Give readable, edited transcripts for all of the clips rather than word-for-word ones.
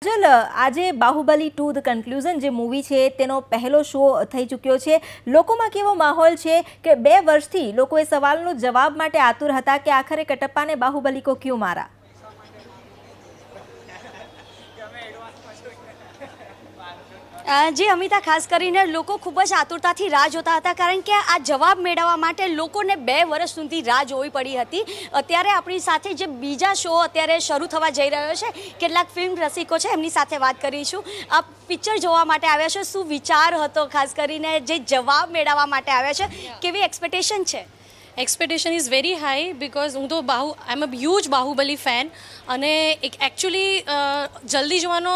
ચલ આજે Baahubali 2 the conclusion જે મૂવી છે તેનો પહેલો શો થઈ ચૂક્યો છે. લોકોમાં કેવો માહોલ છે કે 2 વર્ષથી લોકો એ સવાલનો જવાબ માટે આતુર હતા કે આખરે કટપ્પાને બાહુબલી કો ક્યું મારા. જે અમિતા ખાસ કરીને લોકો ખૂબ જ આતુરતાથી રાહ જોતા હતા કારણ કે આ જવાબ મેળવવા માટે લોકોને 2 વર્ષ સુધી રાહ જોવી પડી હતી. અત્યારે આપણી સાથે જે બીજા શો અત્યારે શરૂ થવા જઈ રહ્યો છે, કેટલાક ફિલ્મ રસિકો છે એમની સાથે વાત કરીશું. આ પિક્ચર જોવા માટે આવ્યા છે, શું વિચાર હતો ખાસ કરીને જે જવાબ મેળવવા માટે આવ્યા છે, કેવી એક્સપેક્ટેશન છે? Expectation is very high because હું તો I'm a huge Baahubali fan અને એકચ્યુઅલી જલ્દી જોવાનો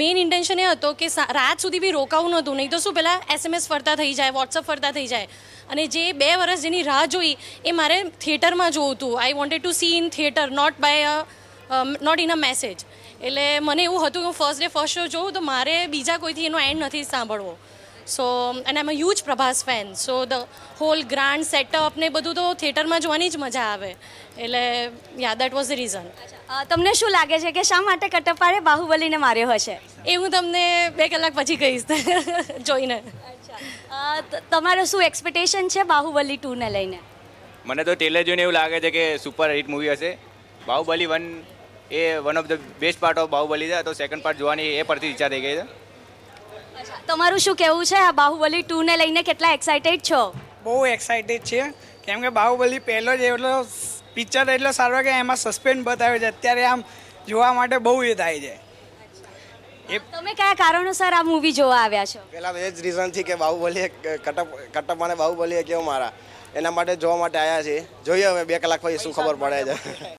મેઇન ઇન્ટેન્શન એ હતો કે રાત સુધી બી રોકાવું નહોતું, નહીં તો શું પહેલાં SMS ફરતા થઈ જાય, વોટ્સઅપ ફરતા થઈ જાય. અને જે 2 વર્ષ જેની રાહ જોઈ એ મારે થિયેટરમાં જોવું હતું. I wanted to see in theatre, not in a message. એટલે મને એવું હતું કે હું ફર્સ્ટ શો જોઉં તો મારે બીજા કોઈથી એનો એન્ડ નથી સાંભળવો. So and I am a huge Prabhas fan. So the whole grand setup ને બધું તો થિયેટરમાં જોવાની જ મજા આવે. એટલે yeah that was the reason. તમને શું લાગે છે કે શા માટે કટપ્પાએ બાહુબલીને માર્યો હશે? એ હું તમને 2 કલાક પછી કહીશ જોઈને. તમારો શું એક્સપેક્ટેશન છે બાહુબલી 2 ને લઈને? મને તો ટ્રેલર જોઈને એવું લાગે છે કે સુપર હિટ મૂવી હશે. બાહુબલી 1 એ one of the best part of Baahubali છે, તો સેકન્ડ પાર્ટ જોવાની એ પરથી ઈચ્છા થઈ ગઈ છે. તમારું શું કહેવું છે આ બાહુબલી 2 ને લઈને? કેટલા એક્સાઇટેડ છો? બહુ એક્સાઇટેડ છે કેમ કે બાહુબલી પહેલો જ એટલો પિક્ચર એટલો સારો કે એમાં સસ્પેન્સ બતાવ્યો છે. અત્યારે આમ જોવા માટે બહુ એ થાય છે. તમે કયા કારણોસર આ મૂવી જોવા આવ્યા છો? પહેલા એ જ રીઝનથી કે બાહુબલી કટપ્પાને બાહુબલીએ કેવો મારા, એના માટે જોવા માટે આવ્યા છીએ. જોઈએ હવે 2 કલાક પછી શું ખબર પડે છે.